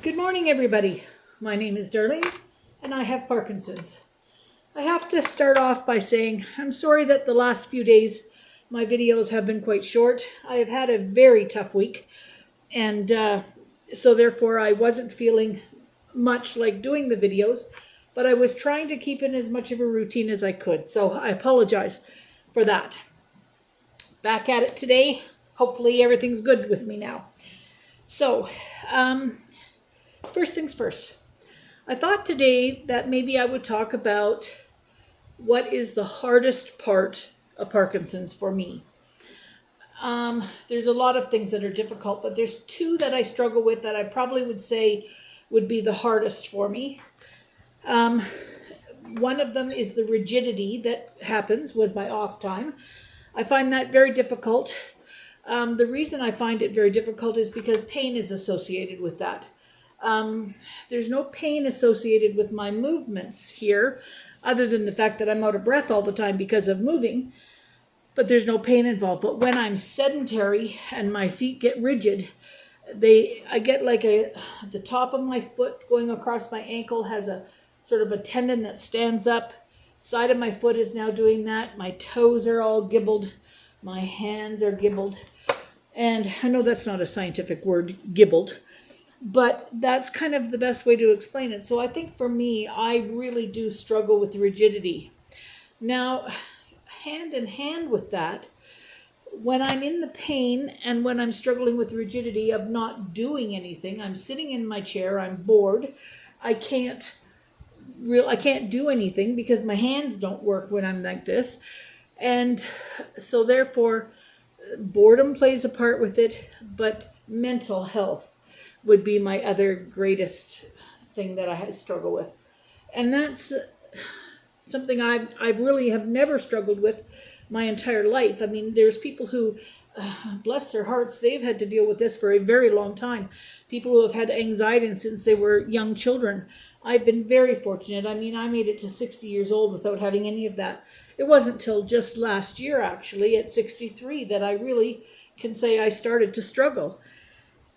Good morning, everybody. My name is Darlene, and I have Parkinson's. I have to start off by saying I'm sorry that the last few days my videos have been quite short. I have had a very tough week, and so therefore I wasn't feeling much like doing the videos, but I was trying to keep in as much of a routine as I could, so I apologize for that. Back at it today. Hopefully everything's good with me now. So, first things first. I thought today that maybe I would talk about what is the hardest part of Parkinson's for me. There's a lot of things that are difficult, but there's two that I struggle with that I probably would say would be the hardest for me. One of them is the rigidity that happens with my off time. I find that very difficult. The reason I find it very difficult is because pain is associated with that. There's no pain associated with my movements here, other than the fact that I'm out of breath all the time because of moving, but there's no pain involved. But when I'm sedentary and my feet get rigid, I get like the top of my foot going across my ankle has a sort of a tendon that stands up. Side of my foot is now doing that. My toes are all gibbled. My hands are gibbled. And I know that's not a scientific word, gibbled, but that's kind of the best way to explain it. So I think for me, I really do struggle with rigidity. Now, hand in hand with that, when I'm in the pain and when I'm struggling with rigidity of not doing anything, I'm sitting in my chair, I'm bored, I can't do anything because my hands don't work when I'm like this. And so therefore, boredom plays a part with it, but mental health would be my other greatest thing that I struggle with. And that's something I really have never struggled with my entire life. I mean, there's people who, bless their hearts, they've had to deal with this for a very long time. People who have had anxiety since they were young children. I've been very fortunate. I mean, I made it to 60 years old without having any of that. It wasn't till just last year, actually, at 63, that I really can say I started to struggle.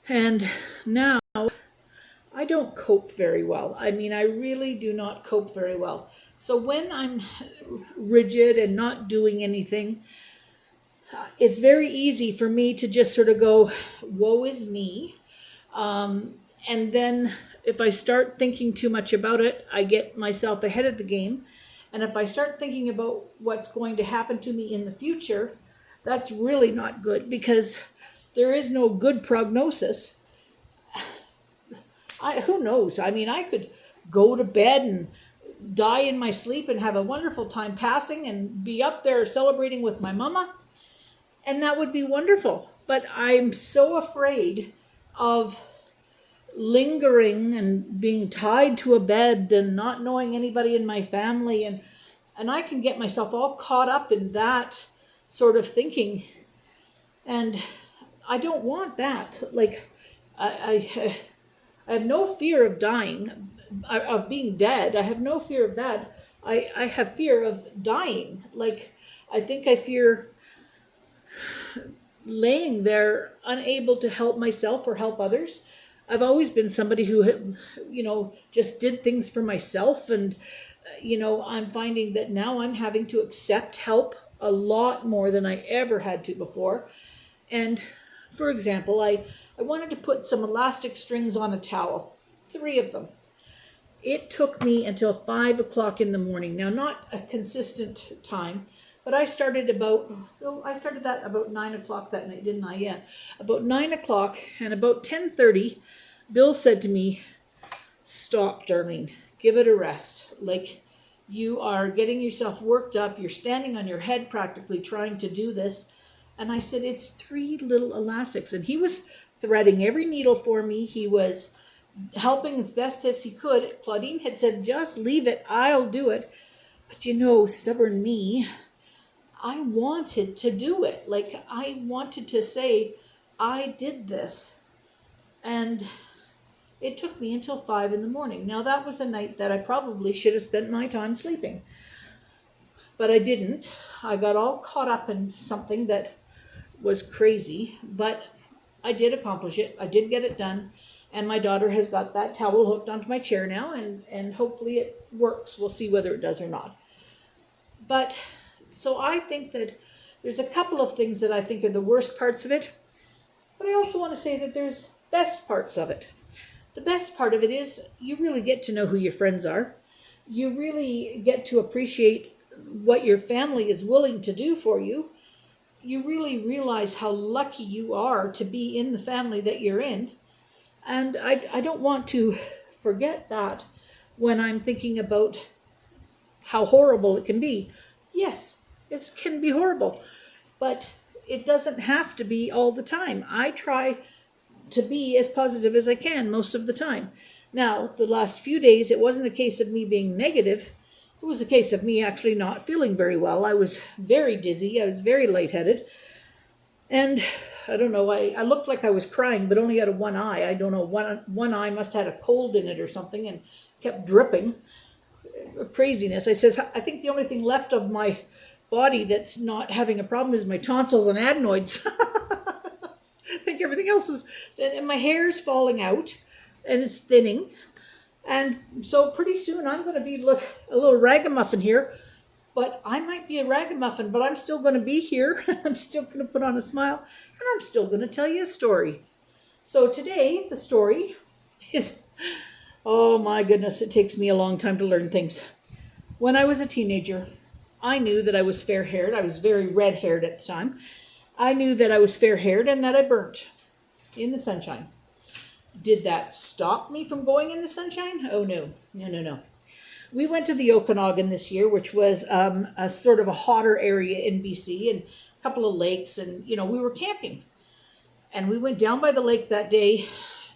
And now I don't cope very well. I mean, I really do not cope very well. So when I'm rigid and not doing anything, it's very easy for me to just sort of go, woe is me. And then if I start thinking too much about it, I get myself ahead of the game. And if I start thinking about what's going to happen to me in the future, that's really not good because there is no good prognosis. Who knows? I mean, I could go to bed and die in my sleep and have a wonderful time passing and be up there celebrating with my mama. And that would be wonderful. But I'm so afraid of lingering and being tied to a bed and not knowing anybody in my family, and I can get myself all caught up in that sort of thinking, and I don't want that. Like I have no fear of dying, of being dead. I have no fear of that. I have fear of dying. Like I think I fear laying there unable to help myself or help others. I've always been somebody who, just did things for myself. And, I'm finding that now I'm having to accept help a lot more than I ever had to before. And for example, I wanted to put some elastic strings on a towel, 3 of them. It took me until 5 o'clock in the morning. Now, not a consistent time, but I started that about 9 o'clock that night, didn't I? Yeah. About 9 o'clock, and about 10:30, Bill said to me, stop, Darlene, give it a rest. Like, you are getting yourself worked up. You're standing on your head practically trying to do this. And I said, it's 3 little elastics. And he was threading every needle for me. He was helping as best as he could. Claudine had said, just leave it. I'll do it. But stubborn me, I wanted to do it. Like, I wanted to say, I did this. And it took me until 5 in the morning. Now, that was a night that I probably should have spent my time sleeping. But I didn't. I got all caught up in something that was crazy. But I did accomplish it. I did get it done. And my daughter has got that towel hooked onto my chair now, and hopefully it works. We'll see whether it does or not. But so I think that there's a couple of things that I think are the worst parts of it, but I also want to say that there's best parts of it. The best part of it is you really get to know who your friends are. You really get to appreciate what your family is willing to do for you. You really realize how lucky you are to be in the family that you're in. And I don't want to forget that when I'm thinking about how horrible it can be. Yes, it can be horrible, but it doesn't have to be all the time. I try to be as positive as I can most of the time. Now, the last few days, it wasn't a case of me being negative. It was a case of me actually not feeling very well. I was very dizzy. I was very lightheaded. And I don't know, I looked like I was crying, but only out of one eye. I don't know, one eye must have had a cold in it or something and kept dripping. Craziness. I says, I think the only thing left of my body that's not having a problem is my tonsils and adenoids. I think everything else is, and my hair is falling out and it's thinning. And so pretty soon I'm going to be a little ragamuffin here, but I might be a ragamuffin, but I'm still going to be here. I'm still going to put on a smile, and I'm still going to tell you a story. So today the story is, oh my goodness, it takes me a long time to learn things. When I was a teenager, I knew that I was fair-haired. I was very red-haired at the time. I knew that I was fair-haired and that I burnt in the sunshine. Did that stop me from going in the sunshine? Oh, no. No. We went to the Okanagan this year, which was a sort of a hotter area in BC, and a couple of lakes, and, we were camping. And we went down by the lake that day,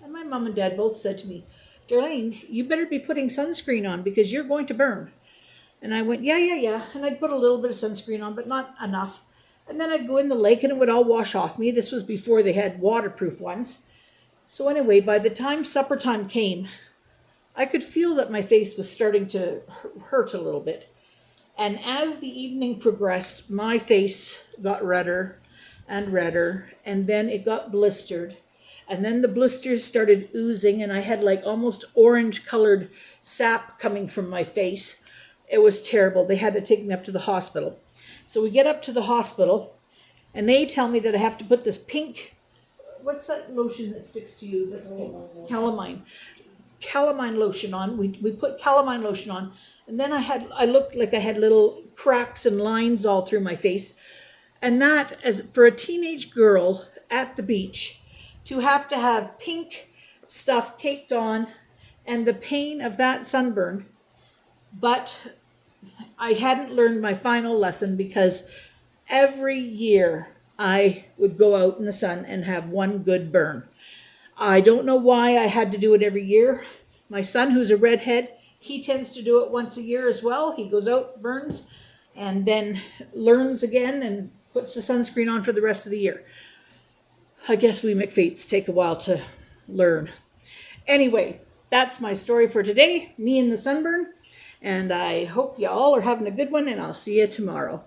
and my mom and dad both said to me, Darlene, you better be putting sunscreen on because you're going to burn. And I went, yeah. And I'd put a little bit of sunscreen on, but not enough. And then I'd go in the lake and it would all wash off me. This was before they had waterproof ones. So anyway, by the time supper time came, I could feel that my face was starting to hurt a little bit. And as the evening progressed, my face got redder, and then it got blistered. And then the blisters started oozing, and I had like almost orange-colored sap coming from my face. It was terrible. They had to take me up to the hospital. So we get up to the hospital, and they tell me that I have to put this pink, what's that lotion that sticks to you? That's calamine. Calamine lotion on. We put calamine lotion on, and then I looked like I had little cracks and lines all through my face. And that, as for a teenage girl at the beach, to have pink stuff caked on and the pain of that sunburn. But I hadn't learned my final lesson because every year I would go out in the sun and have one good burn. I don't know why I had to do it every year. My son, who's a redhead, he tends to do it once a year as well. He goes out, burns, and then learns again and puts the sunscreen on for the rest of the year. I guess we McFates take a while to learn. Anyway, that's my story for today, me and the sunburn. And I hope you all are having a good one, and I'll see you tomorrow.